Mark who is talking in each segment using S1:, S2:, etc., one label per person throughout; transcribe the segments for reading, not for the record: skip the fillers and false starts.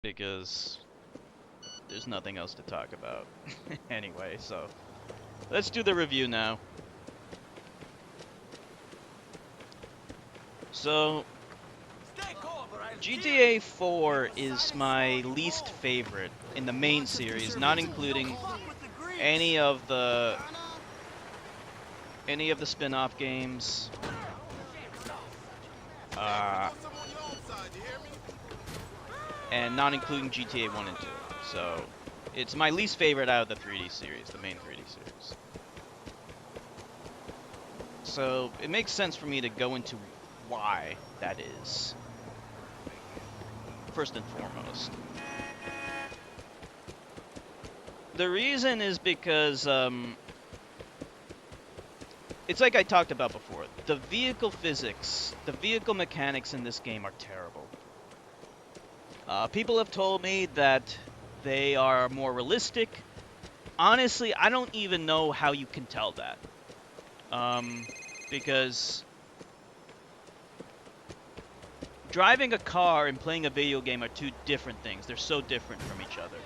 S1: because there's nothing else to talk about anyway, so let's do the review now. So, GTA 4 is my least favorite in the main series, not including any of the spin-off games. And not including GTA 1 and 2. So, it's my least favorite out of the 3D series, the main 3D series. So, it makes sense for me to go into why that is. First and foremost. The reason is because, it's like I talked about before. The vehicle physics, the vehicle mechanics in this game are terrible. People have told me that they are more realistic. Honestly, I don't even know how you can tell that. Because driving a car and playing a video game are two different things. They're so different from each other.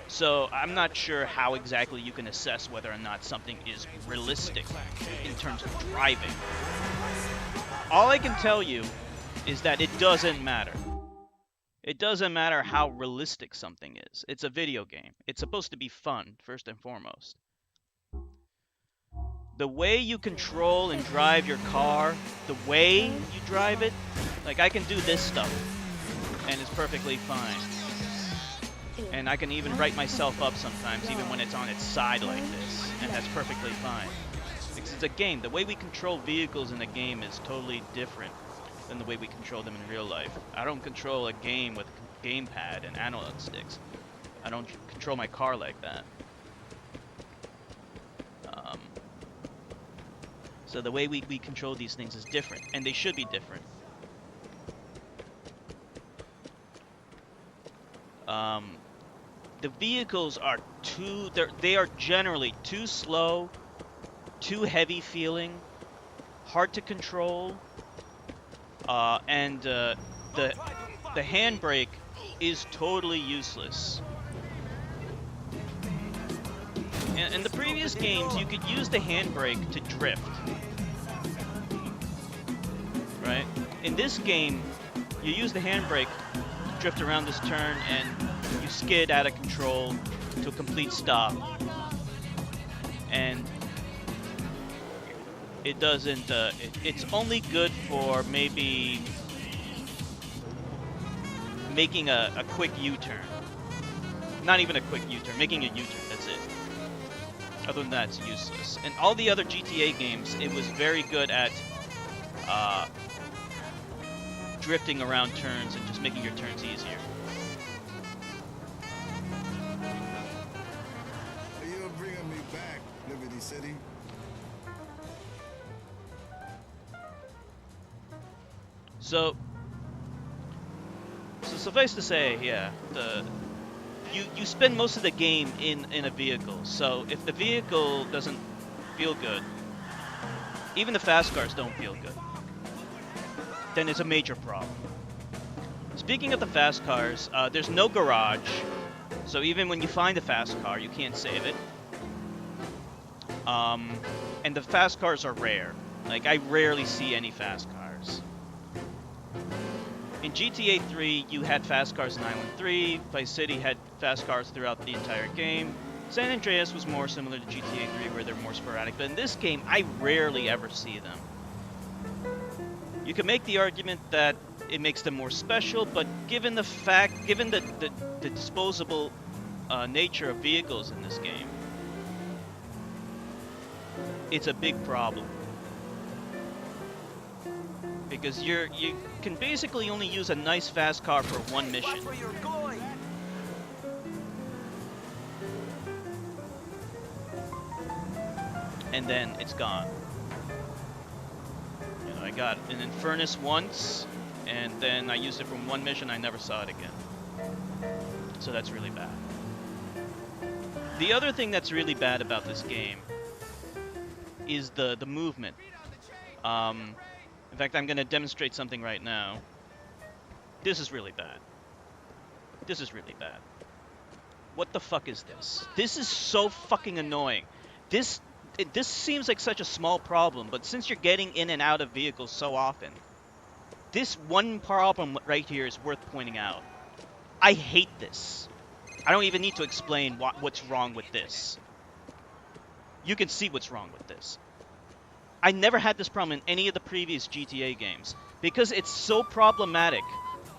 S1: So I'm not sure how exactly you can assess whether or not something is realistic in terms of driving. All I can tell you is that it doesn't matter. It doesn't matter how realistic something is. It's a video game. It's supposed to be fun, first and foremost. The way you control and drive your car, the way you drive it, like I can do this stuff, and it's perfectly fine. And I can even write myself up sometimes, even when it's on its side like this, and that's perfectly fine. Because it's a game. The way we control vehicles in a game is totally different than the way we control them in real life. I don't control a game with a gamepad and analog sticks. I don't control my car like that. So the way we control these things is different, and they should be different. The vehicles are they are generally too slow, too heavy feeling, hard to control, and the handbrake is totally useless. In the previous games, you could use the handbrake to drift, right? In this game, you use the handbrake to drift around this turn, and you skid out of control to a complete stop. And it doesn't, it's only good for maybe making a quick U-turn. Not even a quick U-turn, making a U-turn, that's it. Other than that, it's useless. In all the other GTA games, it was very good at drifting around turns and just making your turns easier.
S2: You're bringing me back, Liberty City.
S1: So suffice to say, yeah, you spend most of the game in a vehicle. So if the vehicle doesn't feel good, even the fast cars don't feel good, then it's a major problem. Speaking of the fast cars, there's no garage, so even when you find a fast car, you can't save it. And the fast cars are rare. Like, I rarely see any fast cars. In GTA 3, you had fast cars in Island 3, Vice City had fast cars throughout the entire game. San Andreas was more similar to GTA 3, where they're more sporadic, but in this game, I rarely ever see them. You can make the argument that it makes them more special, but given the disposable nature of vehicles in this game, it's a big problem. Because you can basically only use a nice fast car for one mission. And then it's gone. You know, I got an Infernus once, and then I used it from one mission, I never saw it again. So that's really bad. The other thing that's really bad about this game is the movement. In fact, I'm going to demonstrate something right now. This is really bad. This is really bad. What the fuck is this? This is so fucking annoying. This seems like such a small problem, but since you're getting in and out of vehicles so often, this one problem right here is worth pointing out. I hate this. I don't even need to explain what's wrong with this. You can see what's wrong with this. I never had this problem in any of the previous GTA games. Because it's so problematic,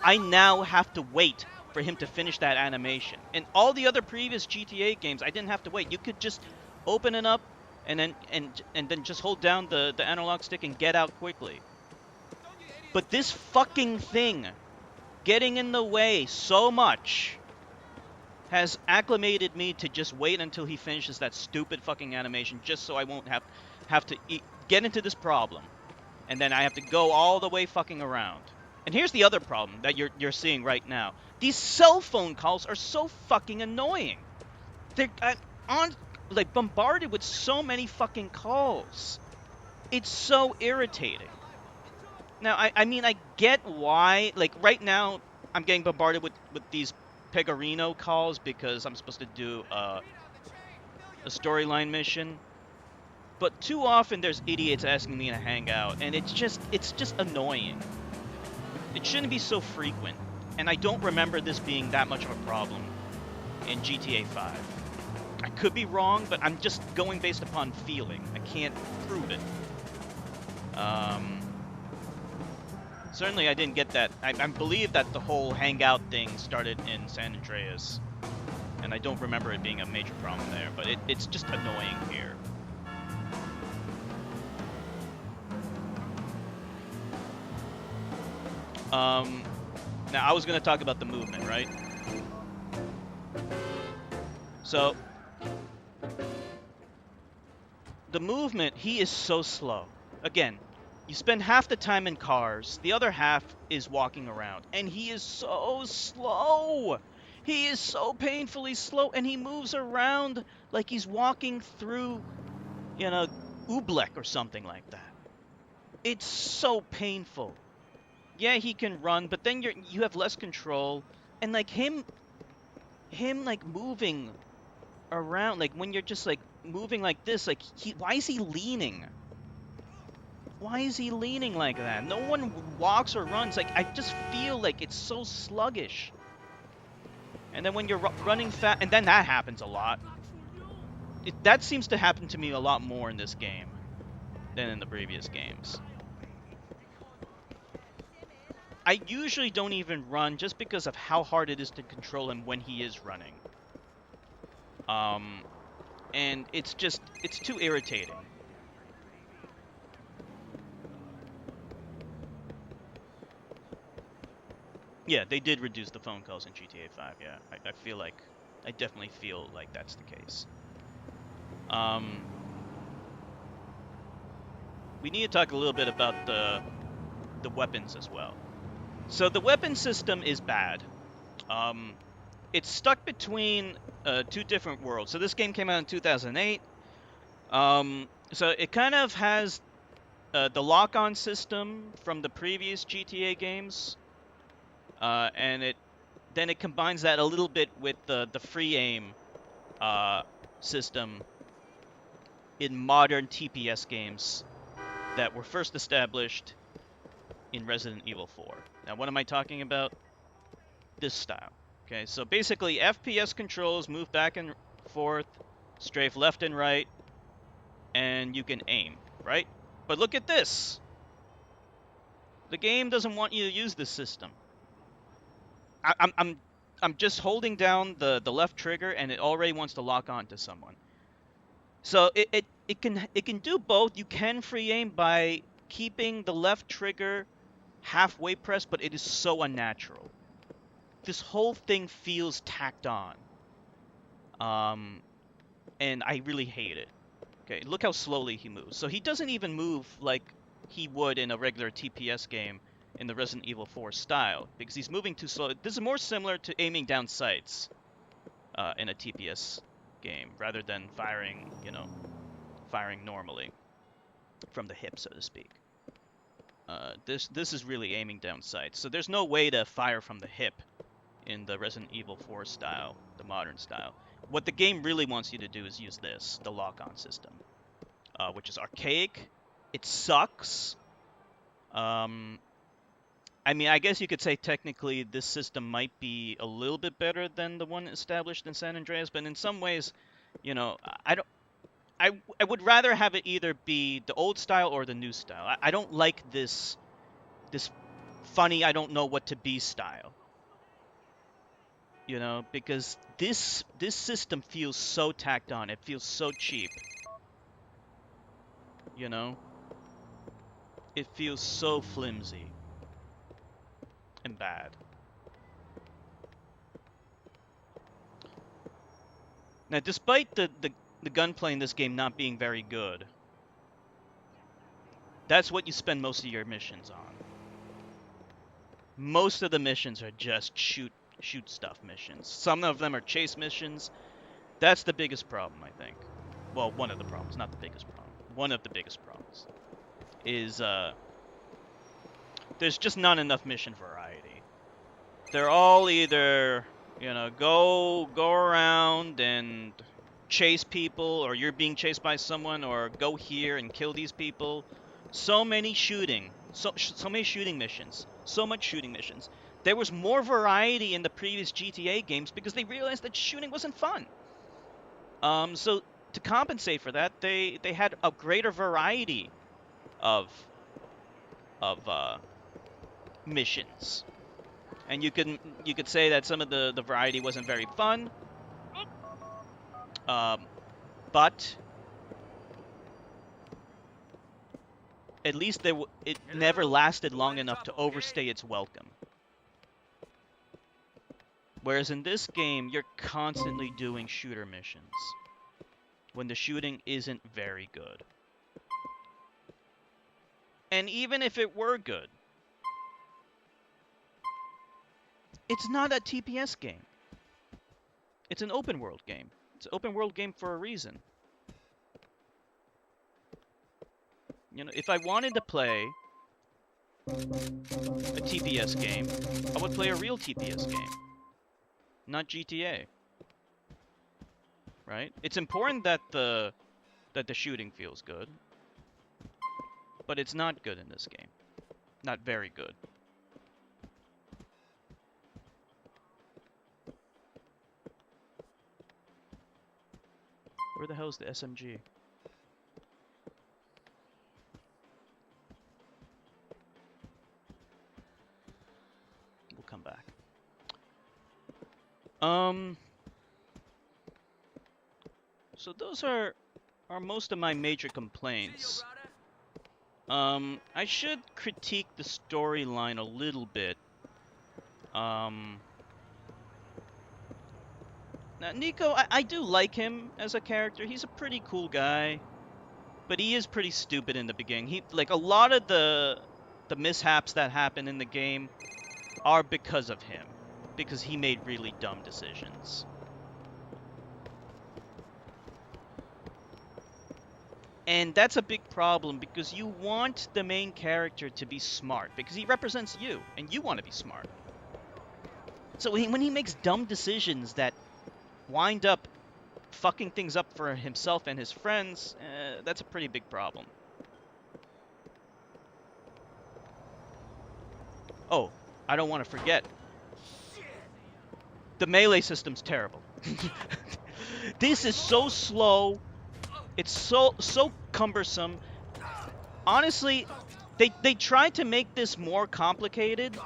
S1: I now have to wait for him to finish that animation. In all the other previous GTA games, I didn't have to wait. You could just open it up and then just hold down the analog stick and get out quickly. But this fucking thing getting in the way so much has acclimated me to just wait until he finishes that stupid fucking animation just so I won't have to get into this problem. And then I have to go all the way fucking around. And here's the other problem that you're seeing right now. These cell phone calls are so fucking annoying. They're like bombarded with so many fucking calls. It's so irritating. Now, I mean, I get why. Like, right now, I'm getting bombarded with these Pegorino calls because I'm supposed to do a storyline mission. But too often, there's idiots asking me to hang out, and it's just annoying. It shouldn't be so frequent, and I don't remember this being that much of a problem in GTA 5. I could be wrong, but I'm just going based upon feeling. I can't prove it. Certainly I didn't get that. I believe that the whole hangout thing started in San Andreas, and I don't remember it being a major problem there, but it's just annoying here. Now I was going to talk about the movement, right? So, the movement, he is so slow. Again, you spend half the time in cars, the other half is walking around, and he is so slow. He is so painfully slow, and he moves around like he's walking through, you know, Oobleck or something like that. It's so painful. Yeah, he can run, but then you have less control, and like him like moving around, like when you're just like moving like this, like why is he leaning? Why is he leaning like that? No one walks or runs. Like, I just feel like it's so sluggish. And then when you're running fast, and then that happens a lot. That seems to happen to me a lot more in this game than in the previous games. I usually don't even run just because of how hard it is to control him when he is running. And it's too irritating. Yeah, they did reduce the phone calls in GTA 5, yeah. I definitely feel like that's the case. We need to talk a little bit about the weapons as well. So the weapon system is bad. It's stuck between two different worlds. So this game came out in 2008. So it kind of has the lock-on system from the previous GTA games. And then it combines that a little bit with the free aim system in modern TPS games that were first established in Resident Evil 4. Now, what am I talking about? This style. Okay, so basically FPS controls move back and forth, strafe left and right, and you can aim, right? But look at this. The game doesn't want you to use this system. I'm just holding down the left trigger and it already wants to lock on to someone. So it can do both. You can free aim by keeping the left trigger halfway pressed, but it is so unnatural. This whole thing feels tacked on. And I really hate it. Okay, look how slowly he moves. So he doesn't even move like he would in a regular TPS game in the Resident Evil 4 style, because he's moving too slow. This is more similar to aiming down sights in a TPS game, rather than firing normally from the hip, so to speak. This is really aiming down sights. So there's no way to fire from the hip in the Resident Evil 4 style, the modern style. What the game really wants you to do is use this, the lock-on system, which is archaic. It sucks. I mean, I guess you could say technically this system might be a little bit better than the one established in San Andreas, but in some ways, you know, I would rather have it either be the old style or the new style. I don't like this funny, I don't know what to be style. You know, because this system feels so tacked on. It feels so cheap. You know? It feels so flimsy and bad. Now, despite the gunplay in this game not being very good, that's what you spend most of your missions on. Most of the missions are just shoot stuff missions. Some of them are chase missions. That's the biggest problem, I think. Well, one of the problems, not the biggest problem. One of the biggest problems is there's just not enough mission variety. They're all either, you know, go around and chase people, or you're being chased by someone, or go here and kill these people. So many shooting, so many shooting missions, so much shooting missions. There was more variety in the previous GTA games because they realized that shooting wasn't fun. So to compensate for that, they had a greater variety of missions. And you could say that some of the variety wasn't very fun, but at least it never lasted long enough to overstay its welcome. Whereas in this game, you're constantly doing shooter missions when the shooting isn't very good. And even if it were good, it's not a TPS game. It's an open world game. It's an open world game for a reason. You know, if I wanted to play a TPS game, I would play a real TPS game, not GTA. Right? It's important that the shooting feels good, but it's not good in this game. Not very good. Where the hell is the SMG? We'll come back. So those are most of my major complaints. I should critique the storyline a little bit. Now, Nico, I do like him as a character. He's a pretty cool guy, but he is pretty stupid in the beginning. Like, a lot of the mishaps that happen in the game are because of him, because he made really dumb decisions. And that's a big problem, because you want the main character to be smart, because he represents you, and you want to be smart. So when he makes dumb decisions that wind up fucking things up for himself and his friends, that's a pretty big problem. Oh, I don't want to forget. The melee system's terrible. This is so slow. It's so cumbersome. Honestly, they tried to make this more complicated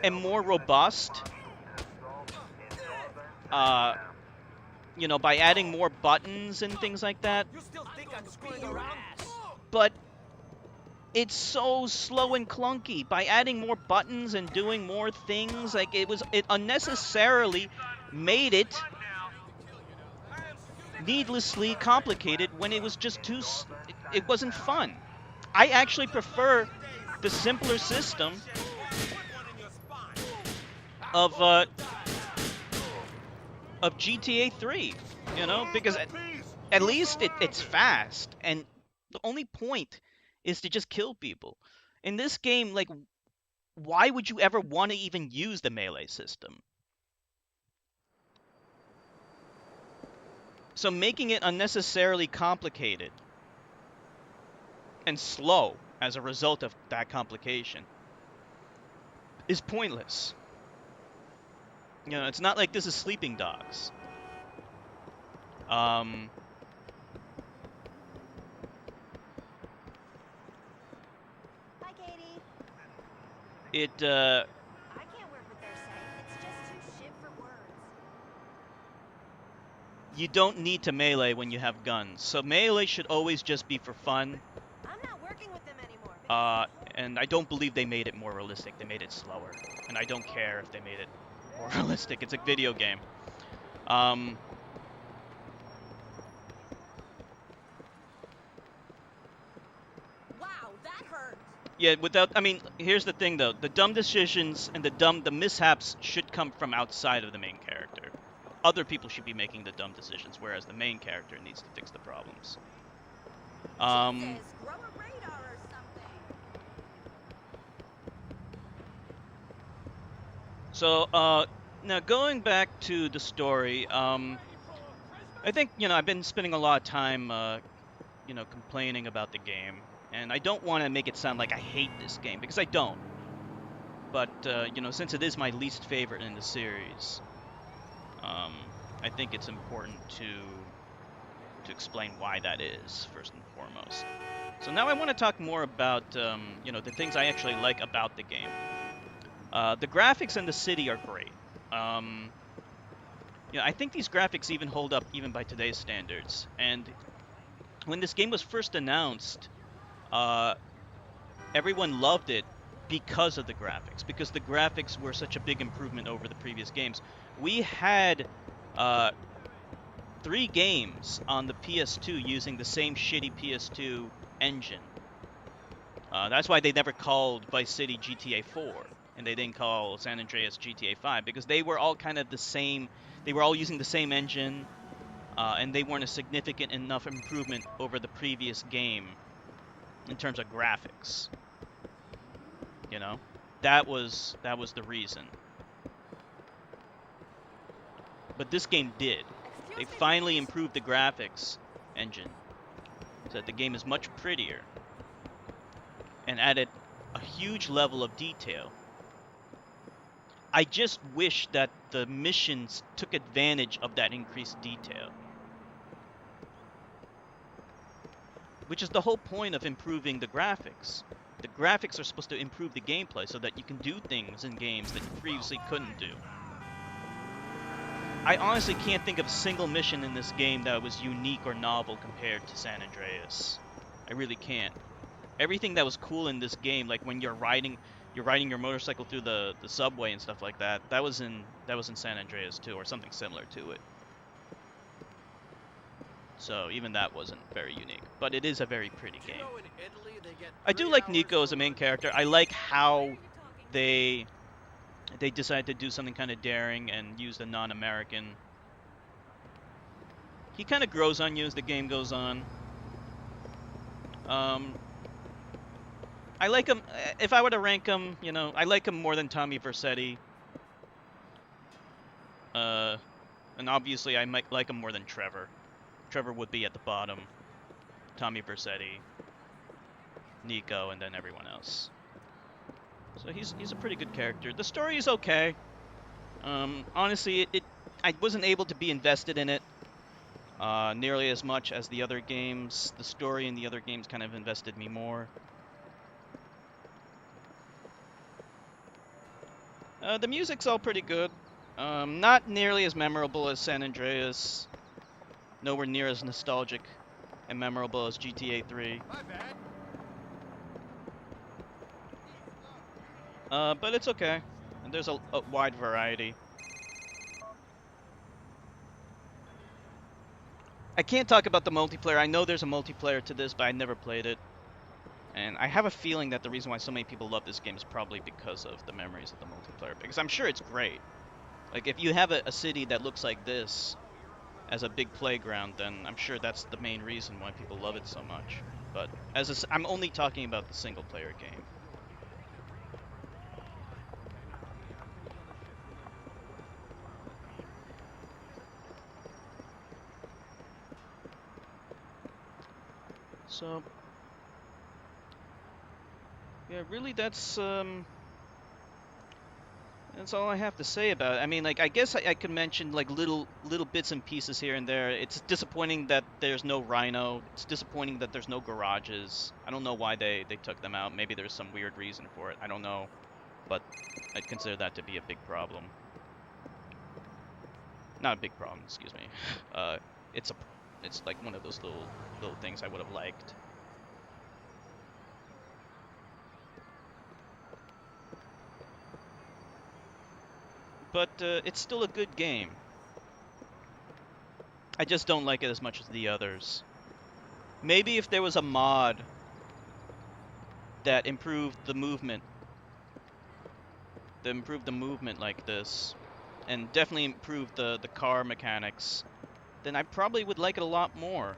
S1: and more robust. You know, by adding more buttons and things like that. But it's so slow and clunky. By adding more buttons and doing more things, like it unnecessarily made it needlessly complicated when it was just it wasn't fun. I actually prefer the simpler system of GTA 3, you know, because at least it's fast, and the only point is to just kill people. In this game, like, why would you ever want to even use the melee system? So making it unnecessarily complicated and slow as a result of that complication is pointless. You know, it's not like this is Sleeping Dogs. Um,
S3: Hi, Katie.
S1: it,
S3: I can't work what they're saying. It's just too shit for words.
S1: you don't need to melee when you have guns. So melee should always just be for fun.
S3: I'm not working with them anymore.
S1: And I don't believe they made it more realistic. They made it slower. And I don't care if they made it more realistic. It's a video game.
S3: Wow, that hurt.
S1: Yeah, I mean, here's the thing though. The dumb decisions and the mishaps should come from outside of the main character. Other people should be making the dumb decisions, whereas the main character needs to fix the problems.
S3: Jesus, grow a radar or something.
S1: So, now going back to the story, I think, I've been spending a lot of time, complaining about the game, and I don't want to make it sound like I hate this game, because I don't. But, since it is my least favorite in the series, I think it's important to explain why that is, first and foremost. So now I want to talk more about, the things I actually like about the game. The graphics in the city are great. I think these graphics even hold up even by today's standards. And when this game was first announced, everyone loved it because of the graphics, because the graphics were such a big improvement over the previous games. We had 3 games on the PS2 using the same shitty PS2 engine. That's why they never called Vice City GTA 4, and they didn't call San Andreas GTA 5, because they were all kind of the same. They were all using the same engine, and they weren't a significant enough improvement over the previous game in terms of graphics. That was the reason. But this game did. They finally improved the graphics engine so that the game is much prettier and added a huge level of detail. I just wish that the missions took advantage of that increased detail. Which is the whole point of improving the graphics. The graphics are supposed to improve the gameplay so that you can do things in games that you previously couldn't do. I honestly can't think of a single mission in this game that was unique or novel compared to San Andreas. I really can't. Everything that was cool in this game, like when you're riding your motorcycle through the subway and stuff like that, that was in San Andreas too, or something similar to it. So even that wasn't very unique, but it is a very pretty game. I do like Nico as a main character. I like how they decided to do something kind of daring and use the non-American. He kind of grows on you as the game goes on. I like him. If I were to rank him, I like him more than Tommy Vercetti. And obviously I might like him more than Trevor. Trevor would be at the bottom. Tommy Vercetti, Nico, and then everyone else. So he's a pretty good character. The story is okay. Honestly, I wasn't able to be invested in it nearly as much as the other games. The story in the other games kind of invested me more. The music's all pretty good. Not nearly as memorable as San Andreas. Nowhere near as nostalgic and memorable as GTA 3. But it's okay. And there's a wide variety. I can't talk about the multiplayer. I know there's a multiplayer to this, but I never played it. And I have a feeling that the reason why so many people love this game is probably because of the memories of the multiplayer. Because I'm sure it's great. Like, if you have a city that looks like this as a big playground, then I'm sure that's the main reason why people love it so much. But I'm only talking about the single-player game. So, yeah, really, that's all I have to say about it. I mean, like, I guess I could mention like little bits and pieces here and there. It's disappointing that there's no Rhino. It's disappointing that there's no garages. I don't know why they took them out. Maybe there's some weird reason for it. I don't know, but I'd consider that to be a big problem. Not a big problem, excuse me. It's a it's like one of those little things I would have liked. But it's still a good game. I just don't like it as much as the others. Maybe if there was a mod that improved the movement, like this, and definitely improved the car mechanics, then I probably would like it a lot more.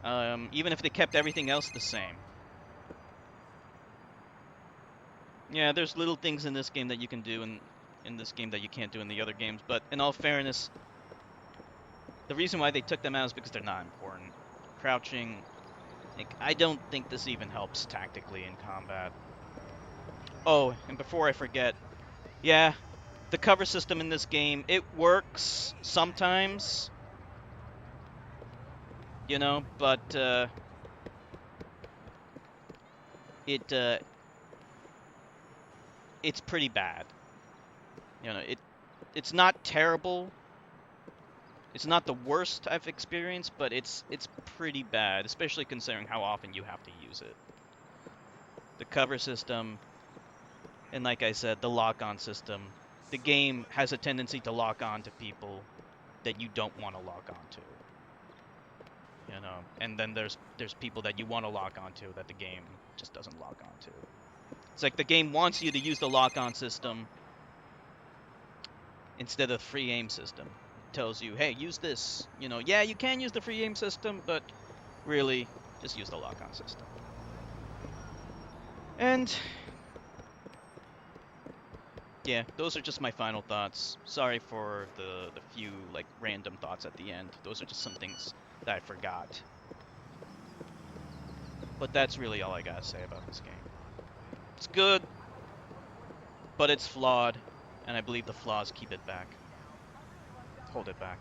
S1: Even if they kept everything else the same. Yeah, there's little things in this game that you can do in this game that you can't do in the other games, but in all fairness, the reason why they took them out is because they're not important. Crouching, like, I don't think this even helps tactically in combat. Oh, and before I forget, yeah, the cover system in this game, it works sometimes, you know, but it it's pretty bad. You know, it's not terrible. It's not the worst I've experienced, but it's pretty bad, especially considering how often you have to use it. The cover system, and like I said, the lock-on system. The game has a tendency to lock on to people that you don't want to lock onto. You know, and then there's people that you want to lock onto that the game just doesn't lock onto. It's like the game wants you to use the lock-on system instead of the free aim system. It tells you, hey, use this. You know, yeah, you can use the free aim system, but really, just use the lock-on system. And yeah, those are just my final thoughts. Sorry for the few like random thoughts at the end. Those are just some things that I forgot. But that's really all I gotta say about this game. It's good, but it's flawed, and I believe the flaws keep it back. Hold it back.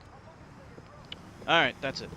S1: Alright, that's it.